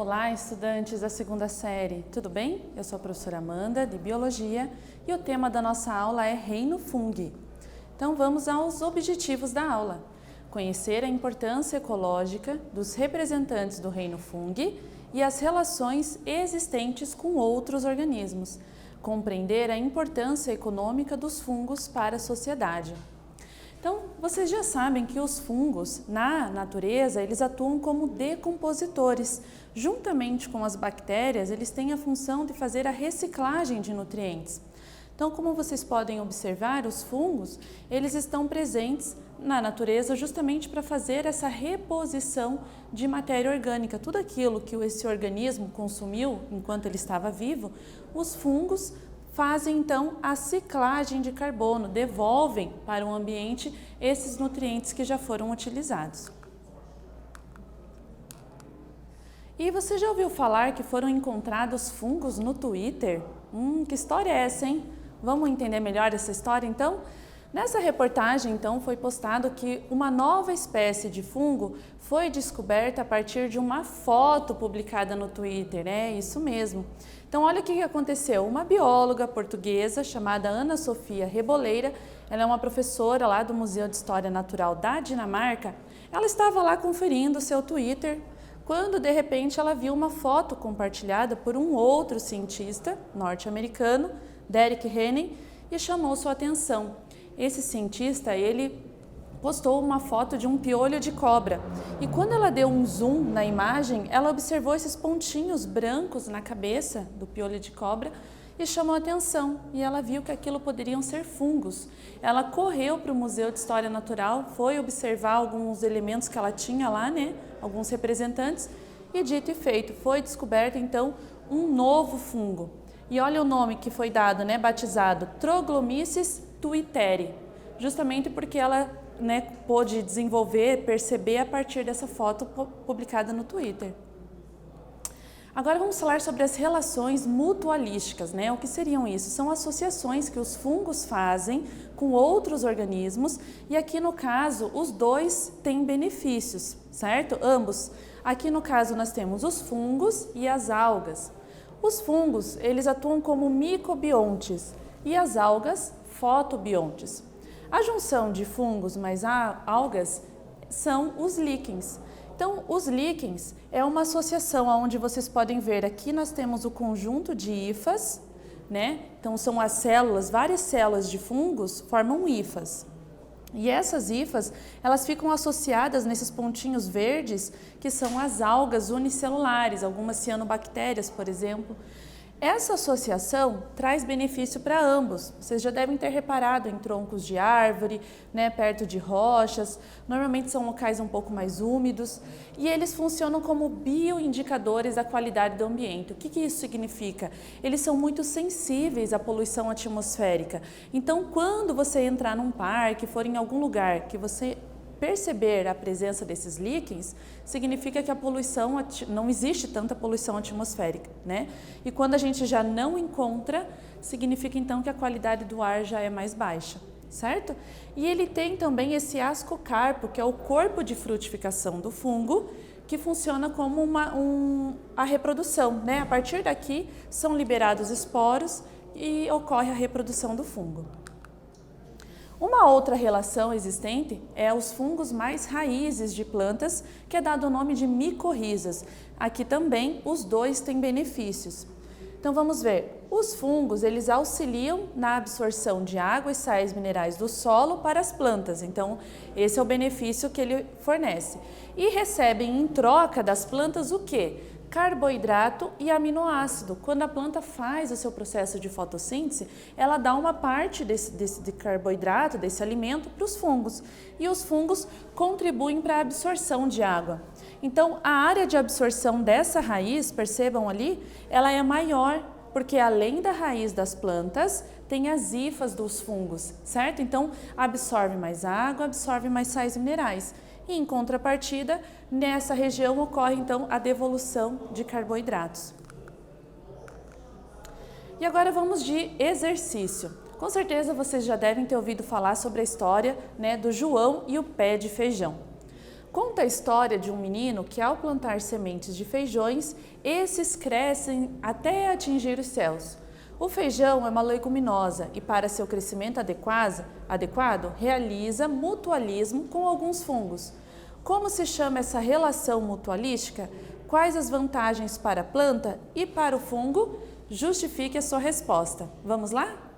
Olá, estudantes da segunda série, tudo bem? Eu sou a professora Amanda, de Biologia, e o tema da nossa aula é Reino Fungi. Então vamos aos objetivos da aula. Conhecer a importância ecológica dos representantes do Reino Fungi e as relações existentes com outros organismos. Compreender a importância econômica dos fungos para a sociedade. Então, vocês já sabem que os fungos, na natureza, eles atuam como decompositores. Juntamente com as bactérias, eles têm a função de fazer a reciclagem de nutrientes. Então, como vocês podem observar, os fungos, eles estão presentes na natureza justamente para fazer essa reposição de matéria orgânica. Tudo aquilo que esse organismo consumiu enquanto ele estava vivo, os fungos fazem então a ciclagem de carbono, devolvem para o ambiente esses nutrientes que já foram utilizados. E você já ouviu falar que foram encontrados fungos no Twitter? Que história é essa, hein? Vamos entender melhor essa história então? Nessa reportagem, então, foi postado que uma nova espécie de fungo foi descoberta a partir de uma foto publicada no Twitter, isso mesmo. Então, olha o que aconteceu. Uma bióloga portuguesa chamada Ana Sofia Reboleira, ela é uma professora lá do Museu de História Natural da Dinamarca, ela estava lá conferindo o seu Twitter, quando de repente ela viu uma foto compartilhada por um outro cientista norte-americano, Derek Henning, e chamou sua atenção. Esse cientista, ele postou uma foto de um piolho de cobra e quando ela deu um zoom na imagem, ela observou esses pontinhos brancos na cabeça do piolho de cobra e chamou a atenção e ela viu que aquilo poderiam ser fungos. Ela correu para o Museu de História Natural, foi observar alguns elementos que ela tinha lá, alguns representantes e dito e feito, foi descoberto então um novo fungo. E olha o nome que foi dado, batizado Troglomyces twitteri, justamente porque ela pôde desenvolver, perceber a partir dessa foto publicada no Twitter. Agora vamos falar sobre as relações mutualísticas, O que seriam isso? São associações que os fungos fazem com outros organismos e aqui no caso os dois têm benefícios, certo? Ambos. Aqui no caso nós temos os fungos e as algas. Os fungos, eles atuam como micobiontes e as algas fotobiontes. A junção de fungos mais algas são os líquens. Então, os líquens é uma associação onde vocês podem ver, aqui nós temos o conjunto de hifas, Então, são as células, várias células de fungos formam hifas. E essas hifas, elas ficam associadas nesses pontinhos verdes, que são as algas unicelulares, algumas cianobactérias, por exemplo. Essa associação traz benefício para ambos. Vocês já devem ter reparado em troncos de árvore, perto de rochas. Normalmente são locais um pouco mais úmidos e eles funcionam como bioindicadores da qualidade do ambiente. O que isso significa? Eles são muito sensíveis à poluição atmosférica. Então, quando você entrar num parque, for em algum lugar que você perceber a presença desses líquens, significa que a poluição, não existe tanta poluição atmosférica, E quando a gente já não encontra, significa então que a qualidade do ar já é mais baixa, certo? E ele tem também esse ascocarpo, que é o corpo de frutificação do fungo, que funciona como a reprodução, A partir daqui são liberados esporos e ocorre a reprodução do fungo. Uma outra relação existente é os fungos mais raízes de plantas, que é dado o nome de micorrizas. Aqui também os dois têm benefícios. Então vamos ver, os fungos eles auxiliam na absorção de água e sais minerais do solo para as plantas, então esse é o benefício que ele fornece. E recebem em troca das plantas o quê? Carboidrato e aminoácido. Quando a planta faz o seu processo de fotossíntese, ela dá uma parte desse carboidrato, desse alimento, para os fungos. E os fungos contribuem para a absorção de água. Então, a área de absorção dessa raiz, percebam ali, ela é maior, porque além da raiz das plantas, tem as hifas dos fungos, certo? Então, absorve mais água, absorve mais sais minerais. E, em contrapartida, nessa região ocorre, então, a devolução de carboidratos. E agora vamos de exercício. Com certeza vocês já devem ter ouvido falar sobre a história do João e o pé de feijão. Conta a história de um menino que, ao plantar sementes de feijões, esses crescem até atingir os céus. O feijão é uma leguminosa e, para seu crescimento adequado, realiza mutualismo com alguns fungos. Como se chama essa relação mutualística? Quais as vantagens para a planta e para o fungo? Justifique a sua resposta. Vamos lá?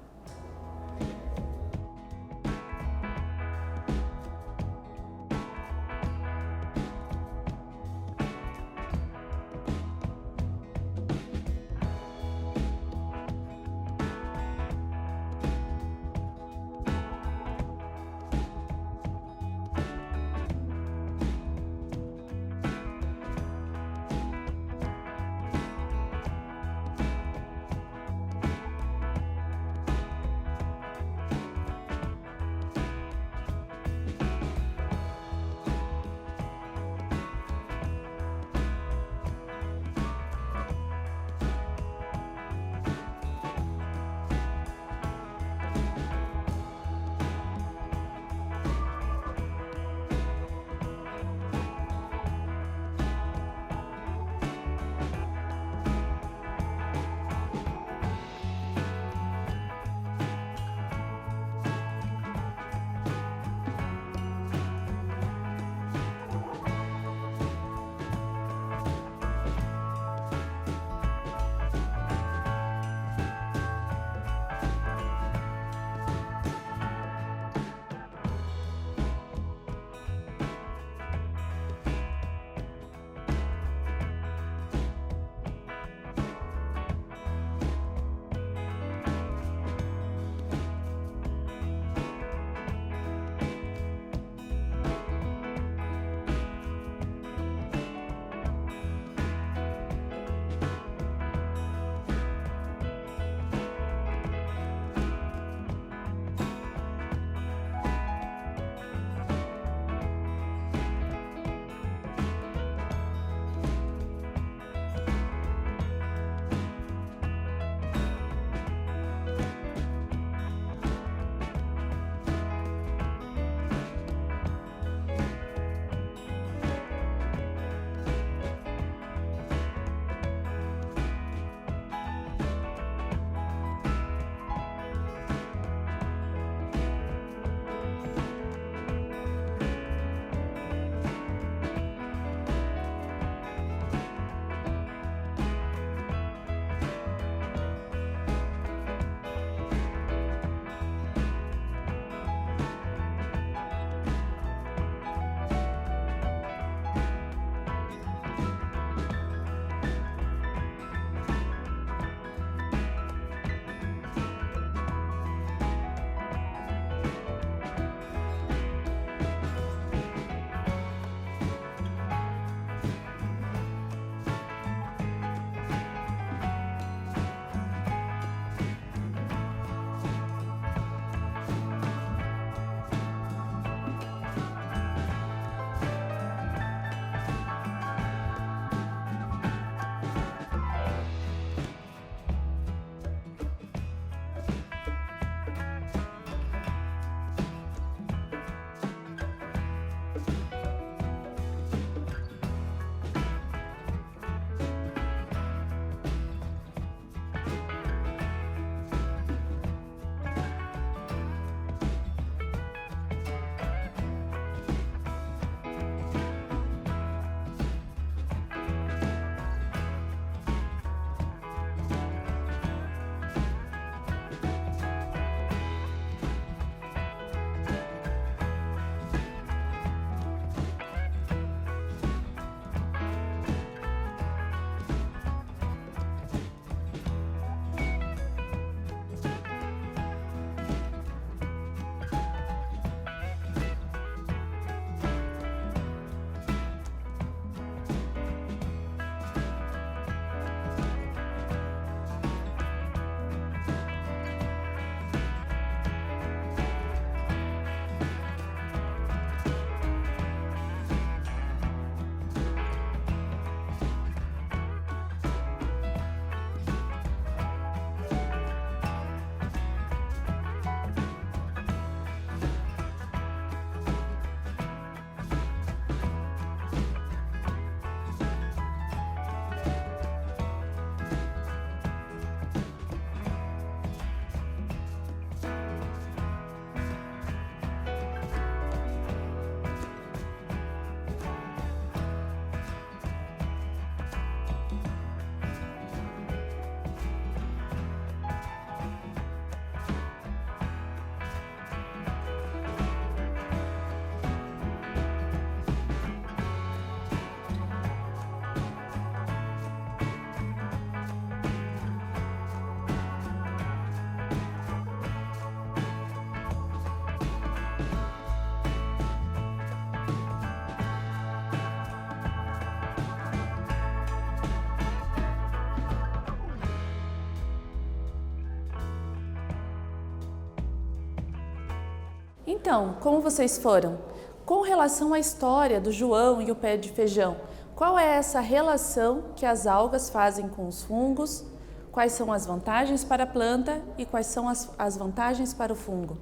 Então, como vocês foram? Com relação à história do João e o pé de feijão, qual é essa relação que as algas fazem com os fungos? Quais são as vantagens para a planta e quais são as vantagens para o fungo?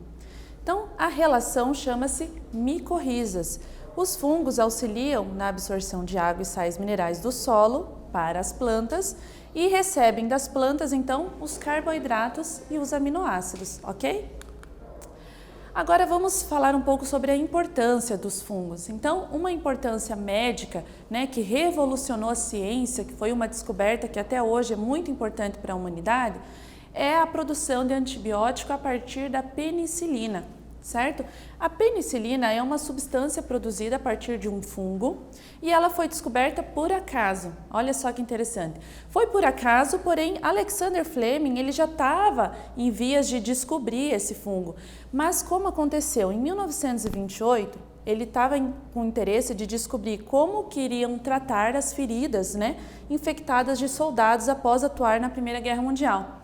Então, a relação chama-se micorrizas. Os fungos auxiliam na absorção de água e sais minerais do solo para as plantas e recebem das plantas, então, os carboidratos e os aminoácidos, ok? Agora vamos falar um pouco sobre a importância dos fungos. Então, uma importância médica, que revolucionou a ciência, que foi uma descoberta que até hoje é muito importante para a humanidade, é a produção de antibiótico a partir da penicilina, certo? A penicilina é uma substância produzida a partir de um fungo e ela foi descoberta por acaso. Olha só que interessante. Foi por acaso, porém Alexander Fleming ele já estava em vias de descobrir esse fungo. Mas como aconteceu em 1928, ele estava com interesse de descobrir como queriam tratar as feridas, infectadas de soldados após atuar na Primeira Guerra Mundial.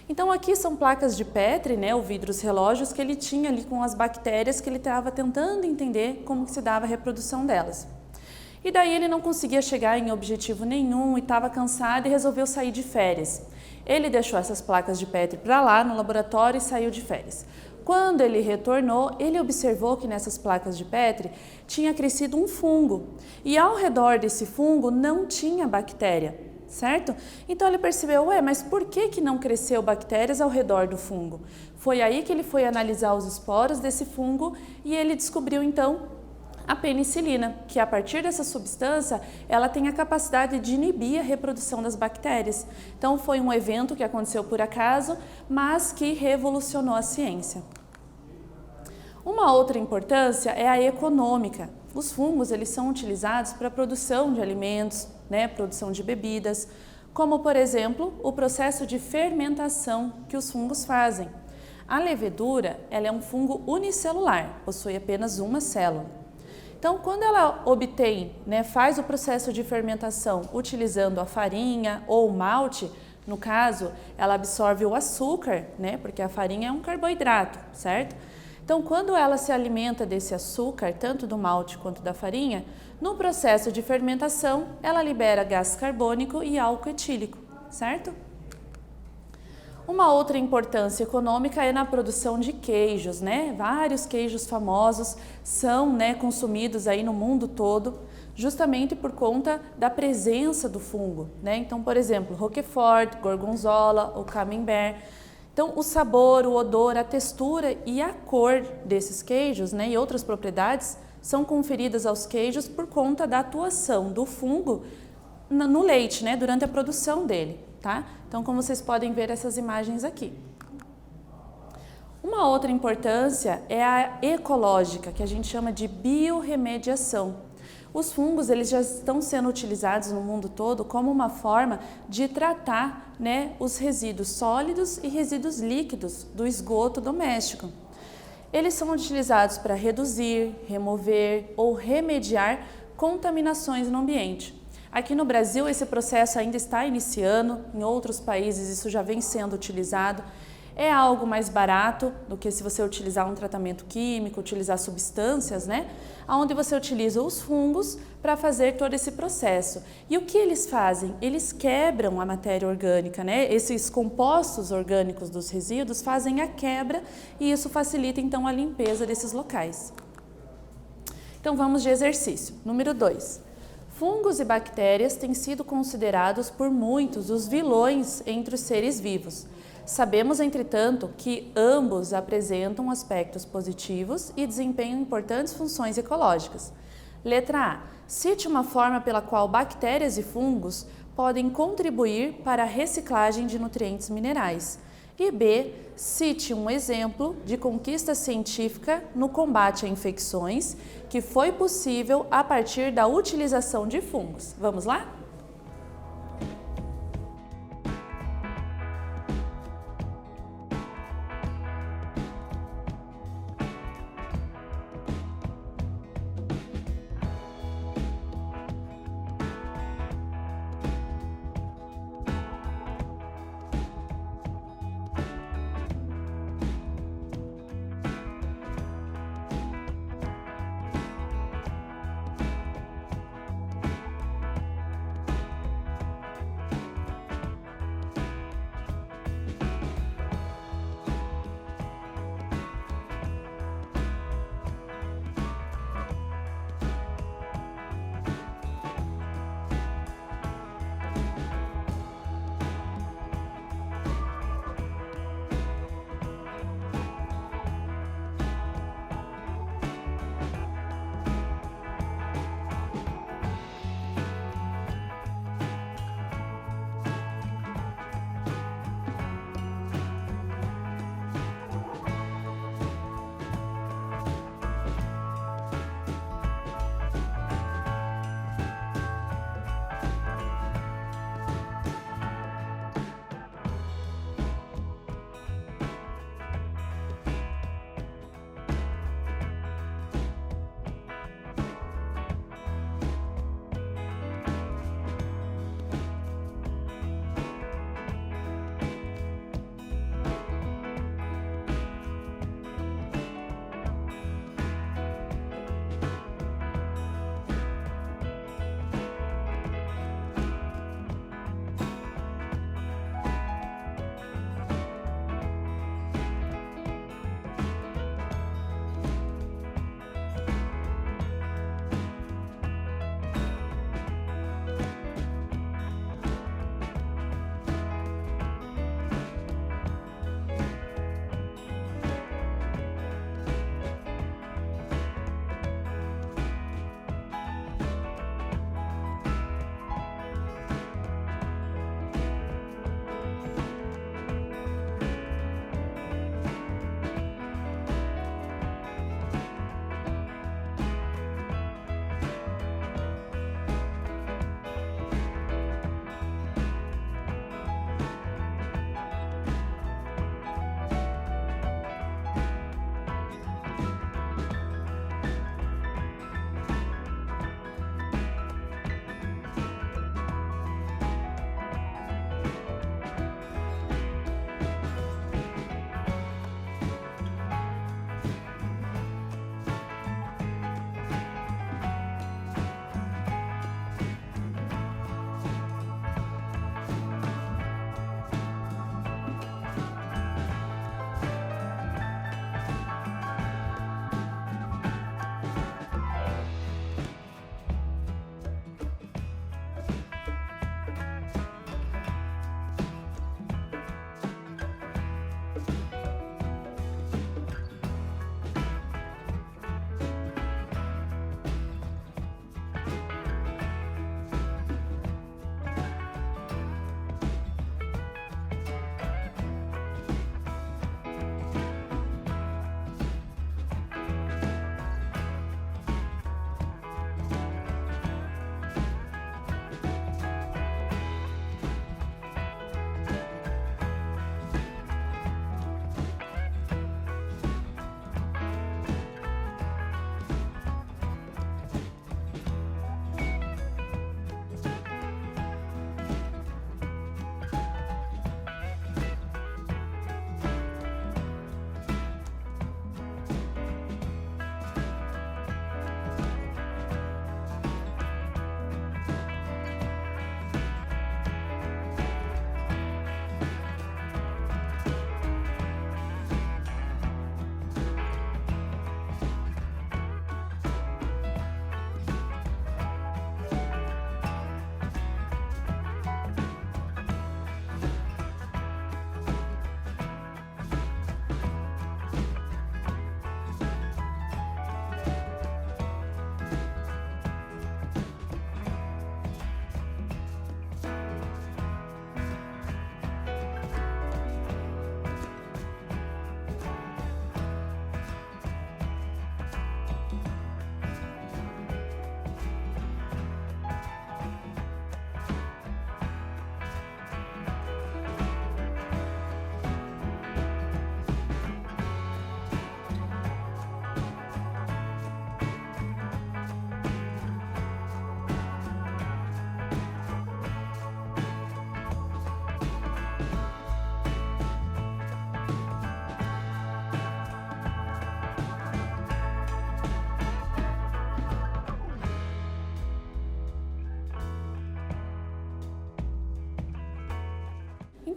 Então aqui são placas de Petri, ou vidros relógios que ele tinha ali com as bactérias que ele estava tentando entender como que se dava a reprodução delas. E daí ele não conseguia chegar em objetivo nenhum e estava cansado e resolveu sair de férias. Ele deixou essas placas de Petri para lá no laboratório e saiu de férias. Quando ele retornou, ele observou que nessas placas de Petri tinha crescido um fungo e ao redor desse fungo não tinha bactéria. Certo? Então ele percebeu, mas por que não cresceu bactérias ao redor do fungo? Foi aí que ele foi analisar os esporos desse fungo e ele descobriu então a penicilina, que a partir dessa substância ela tem a capacidade de inibir a reprodução das bactérias. Então foi um evento que aconteceu por acaso, mas que revolucionou a ciência. Uma outra importância é a econômica. Os fungos eles são utilizados para a produção de alimentos, produção de bebidas, como por exemplo o processo de fermentação que os fungos fazem. A levedura ela é um fungo unicelular, possui apenas uma célula. Então quando ela obtém, faz o processo de fermentação utilizando a farinha ou o malte, no caso ela absorve o açúcar, porque a farinha é um carboidrato, certo? Então, quando ela se alimenta desse açúcar, tanto do malte quanto da farinha, no processo de fermentação, ela libera gás carbônico e álcool etílico, certo? Uma outra importância econômica é na produção de queijos, Vários queijos famosos são, consumidos aí no mundo todo, justamente por conta da presença do fungo, Então, por exemplo, Roquefort, Gorgonzola, o Camembert. Então, o sabor, o odor, a textura e a cor desses queijos, e outras propriedades são conferidas aos queijos por conta da atuação do fungo no leite, durante a produção dele, tá? Então, como vocês podem ver essas imagens aqui. Uma outra importância é a ecológica, que a gente chama de biorremediação. Os fungos eles já estão sendo utilizados no mundo todo como uma forma de tratar os resíduos sólidos e resíduos líquidos do esgoto doméstico. Eles são utilizados para reduzir, remover ou remediar contaminações no ambiente. Aqui no Brasil esse processo ainda está iniciando, em outros países isso já vem sendo utilizado. É algo mais barato do que se você utilizar um tratamento químico, utilizar substâncias, onde você utiliza os fungos para fazer todo esse processo. E o que eles fazem? Eles quebram a matéria orgânica, Esses compostos orgânicos dos resíduos fazem a quebra e isso facilita então a limpeza desses locais. Então vamos de exercício. Número 2. Fungos e bactérias têm sido considerados por muitos os vilões entre os seres vivos. Sabemos, entretanto, que ambos apresentam aspectos positivos e desempenham importantes funções ecológicas. Letra A. Cite uma forma pela qual bactérias e fungos podem contribuir para a reciclagem de nutrientes minerais. E B. Cite um exemplo de conquista científica no combate a infecções que foi possível a partir da utilização de fungos. Vamos lá?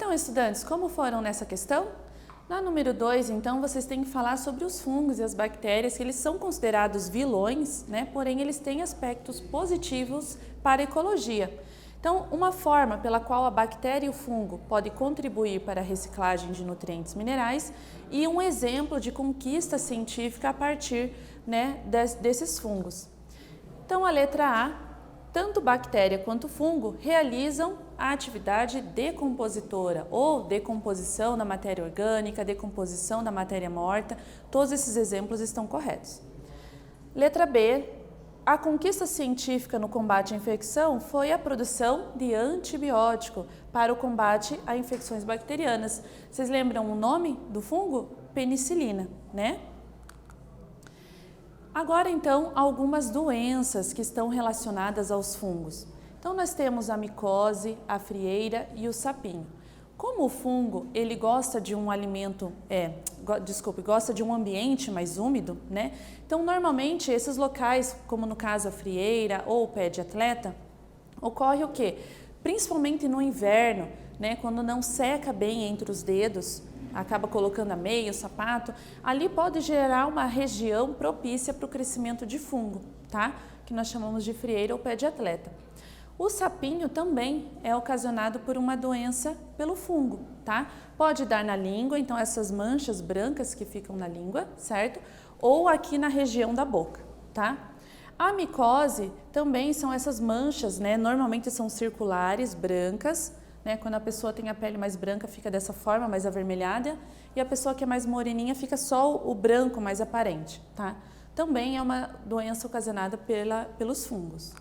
Então, estudantes, como foram nessa questão? Na número 2, então, vocês têm que falar sobre os fungos e as bactérias, que eles são considerados vilões, né? Porém, eles têm aspectos positivos para a ecologia. Então, uma forma pela qual a bactéria e o fungo podem contribuir para a reciclagem de nutrientes minerais e um exemplo de conquista científica a partir, né, desses fungos. Então, a letra A, tanto bactéria quanto fungo realizam a atividade decompositora ou decomposição da matéria orgânica, decomposição da matéria morta, todos esses exemplos estão corretos. Letra B, a conquista científica no combate à infecção foi a produção de antibiótico para o combate a infecções bacterianas. Vocês lembram o nome do fungo? Penicilina, né? Agora, então, algumas doenças que estão relacionadas aos fungos. Então, nós temos a micose, a frieira e o sapinho. Como o fungo, ele gosta de um alimento, gosta de um ambiente mais úmido, né? Então, normalmente, esses locais, como no caso a frieira ou o pé de atleta, ocorre o quê? Principalmente no inverno, né? Quando não seca bem entre os dedos, acaba colocando a meia, o sapato, ali pode gerar uma região propícia para o crescimento de fungo, tá? Que nós chamamos de frieira ou pé de atleta. O sapinho também é ocasionado por uma doença pelo fungo, tá? Pode dar na língua, então essas manchas brancas que ficam na língua, certo? Ou aqui na região da boca, tá? A micose também são essas manchas, né? Normalmente são circulares, brancas, né? Quando a pessoa tem a pele mais branca fica dessa forma, mais avermelhada, e a pessoa que é mais moreninha fica só o branco mais aparente, tá? Também é uma doença ocasionada pelos fungos.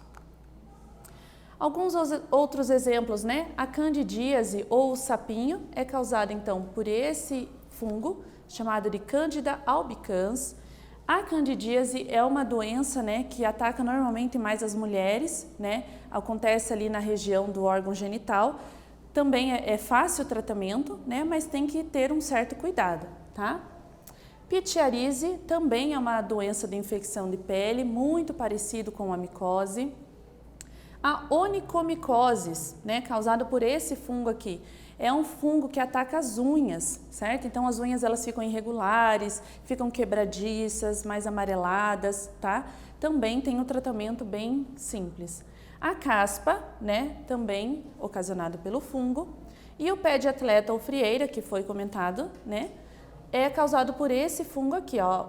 Alguns outros exemplos, né? A candidíase ou o sapinho é causada então por esse fungo chamado de Candida albicans. A candidíase é uma doença, né, que ataca normalmente mais as mulheres, né? Acontece ali na região do órgão genital. Também é fácil o tratamento, né? Mas tem que ter um certo cuidado, tá? Pitiarise também é uma doença de infecção de pele, muito parecido com a micose. A onicomicose, né, causada por esse fungo aqui, é um fungo que ataca as unhas, certo? Então as unhas elas ficam irregulares, ficam quebradiças, mais amareladas, tá? Também tem um tratamento bem simples. A caspa, né, também ocasionado pelo fungo, e o pé de atleta ou frieira, que foi comentado, né, é causado por esse fungo aqui, ó,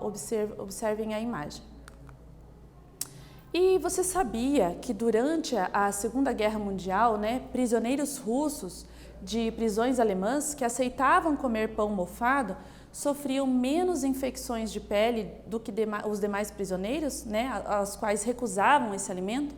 observem a imagem. E você sabia que durante a Segunda Guerra Mundial, né, prisioneiros russos de prisões alemãs que aceitavam comer pão mofado sofriam menos infecções de pele do que os demais prisioneiros, né, aos quais recusavam esse alimento?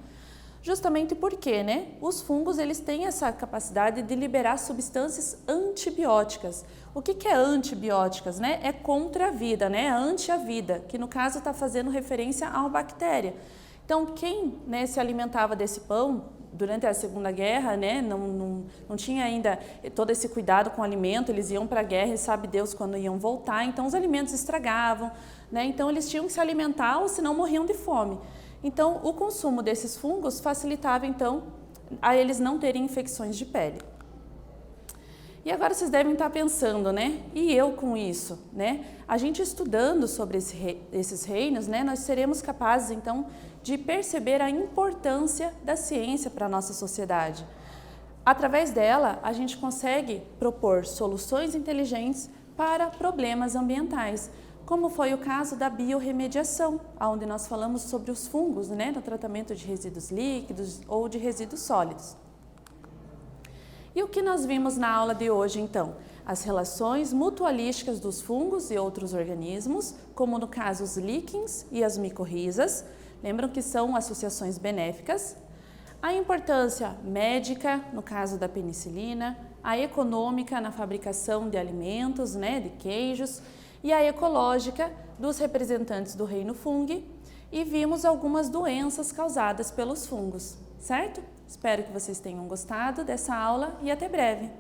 Justamente porque, né, os fungos eles têm essa capacidade de liberar substâncias antibióticas. O que é antibióticas? Né? É contra a vida, né? Anti a vida, que no caso está fazendo referência a uma bactéria. Então, quem, né, se alimentava desse pão durante a Segunda Guerra, né, não tinha ainda todo esse cuidado com o alimento, eles iam para a guerra e sabe Deus quando iam voltar, então os alimentos estragavam, né, então eles tinham que se alimentar ou senão morriam de fome. Então, o consumo desses fungos facilitava, então, a eles não terem infecções de pele. E agora vocês devem estar pensando, né? E eu com isso, né? A gente estudando sobre esses reinos, né? Nós seremos capazes, então, de perceber a importância da ciência para a nossa sociedade. Através dela, a gente consegue propor soluções inteligentes para problemas ambientais, como foi o caso da biorremediação, onde nós falamos sobre os fungos, né? No tratamento de resíduos líquidos ou de resíduos sólidos. E o que nós vimos na aula de hoje, então? As relações mutualísticas dos fungos e outros organismos, como no caso os líquens e as micorrizas, lembram que são associações benéficas. A importância médica, no caso da penicilina, a econômica na fabricação de alimentos, né, de queijos, e a ecológica dos representantes do reino fungi, e vimos algumas doenças causadas pelos fungos, certo? Espero que vocês tenham gostado dessa aula e até breve!